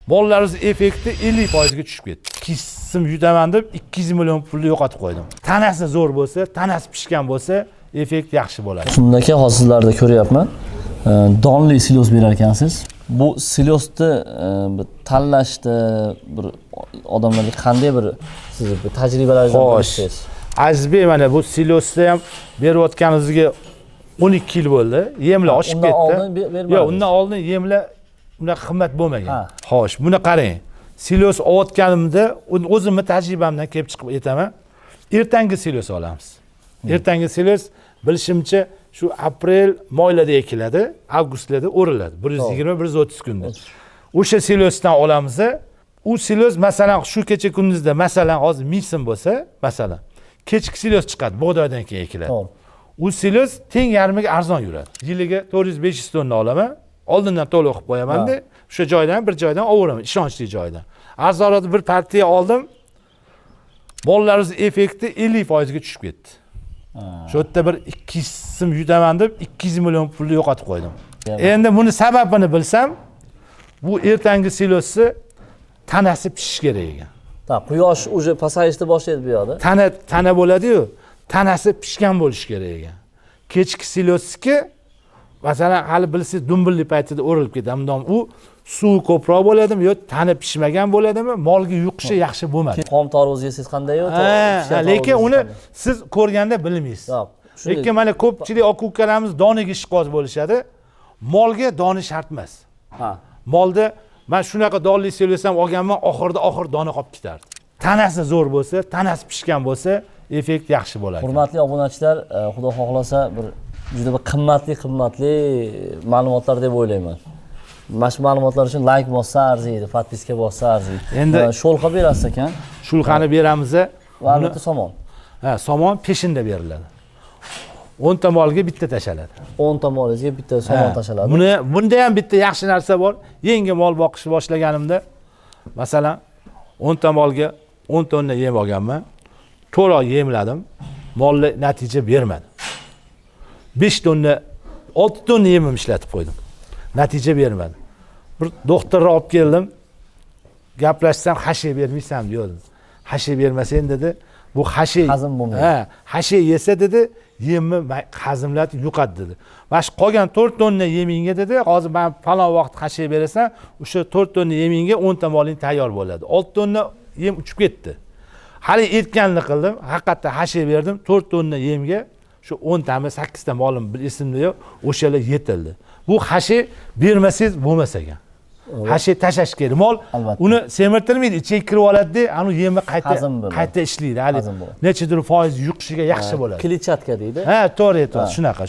Mollarimiz effekti 50% ga tushib ketdi. 2 sim yutaman deb 200 million pulni yo'qotib qo'ydim. Tanasi zo'r bo'lsa, tanasi pishgan bo'lsa, effekt yaxshi bo'ladi. Shundaki hozirlarda ko'ryapman. Donli silos berar ekansiz. Bu silosni tanlashda bir odamlarga qanday bir siz bir tajribalardan bo'lsangiz. Azizbek, mana bu silosni ham berayotganimizga 12 yil bo'ldi. Yemlar oshib ketdi. Yo'q, undan oldin yemlar unaqa qimmat bo'lmagan. Xo'sh, buni qarang. Silos olayotganimda o'zimning tajribamdan kelib chiqib aytaman. Ertangi silos olamiz. Ertangi silos bilishimcha shu aprel, maylarda ekiladi, avgustlarda o'riladi. 120-130 kunda. O'sha silosdan olamiz. U silos masalan shu kecha kunduzda masalan hozir 1000 so'm bo'lsa, masalan kechki silos chiqadi, bug'doydan keyin ekiladi. U silos teng yarmiga arzon yuradi. Yiliga 400-500 tonna olaman. Oldindan to'liq qilib qo'yaman-da, o'sha joydan bir joydan olveraman, ishonchli joydan. Arzonda bir partiya oldim. Mollarimiz effekti 50% ga tushib ketdi. Shu yerda bir 200 sim yutaman deb 200 million pulni yo'qotib qo'ydim. Endi buni sababini bilsam, bu ertangi silosni tanasi pishish kerak ekan. Quyosh uje pasayishni boshlaydi bu yoqda. Tana bo'ladi-yu, tanasi pishgan bo'lishi kerak ekan. Kechki silosniki masalan hali bilsangiz dumbilli paytida o'rilib ketadi. U suvi ko'proq bo'ladimi yo tana pishmagan bo'ladimi, molga yuqishi yaxshi bo'lmadi. Xom tarvuz yesangiz qanday yo? Lekin uni siz ko'rganda bilmaysiz. Lekin mana ko'pchilik aka-ukalarimiz doniga ishqoz bo'lishadi. Molga doni shart emas. Molda men shunaqa donli silosam olganman, oxir dona qolib ketardi. Tanasi zo'r bo'lsa, tanasi pishgan bo'lsa, effekt yaxshi bo'ladi. Hurmatli obunachilar, xudo xohlasa bir juda bir qimmatli ma'lumotlar deb o'ylayman. Mana shu ma'lumotlar uchun like bossa arziydi, podpiska bossa arziydi. Endi sho'lqa berasiz ekan. Shulqani beramiz. Va albatta somon. Somon peshinda beriladi. 10 ta molga bitta tashaladi. 10 ta molga bitta somon tashaladi. Bunda ham bitta yaxshi narsa bor. Yangi mol boqishni boshlaganimda, masalan, 10 ta molga 10 tonna yem olganman. 4 oy yemladim. Molli natija bermadi. 5 tonna, 6 tonna yemim ishlatib qo'ydim. Natija bermadi. Bir doktorga olib keldim. Gaplashsam, hashay bermaysan dedi. Hashay bermasang dedi, bu hashay hazm bo'lmaydi. Hashay yesa dedi, yemni hazmlatib yo'qadi dedi. Mana shu qolgan 4 tonna yemingga dedi, hozir men falon vaqt hashay berasan, o'sha 4 tonna yemingga 10 ta moling tayyor bo'ladi. 6 tonna yem uchib ketdi. Hali etganlik qildim, haqiqatda hashay berdim, 4 tonna yemga shu 10 tami 8 ta molim bir esimda yo'q, o'shalar yetildi. Bu hashay bermasangiz bo'lmas ekan. Hashay tashlash kerak. Mol uni semirtirmaydi, ichiga kirib oladi-da, uni yemni qayta ishlaydi. Hali nechadir foiz yuqishiga yaxshi bo'ladi. Kletchatka deydi. To'g'ri aytasiz, shunaqa.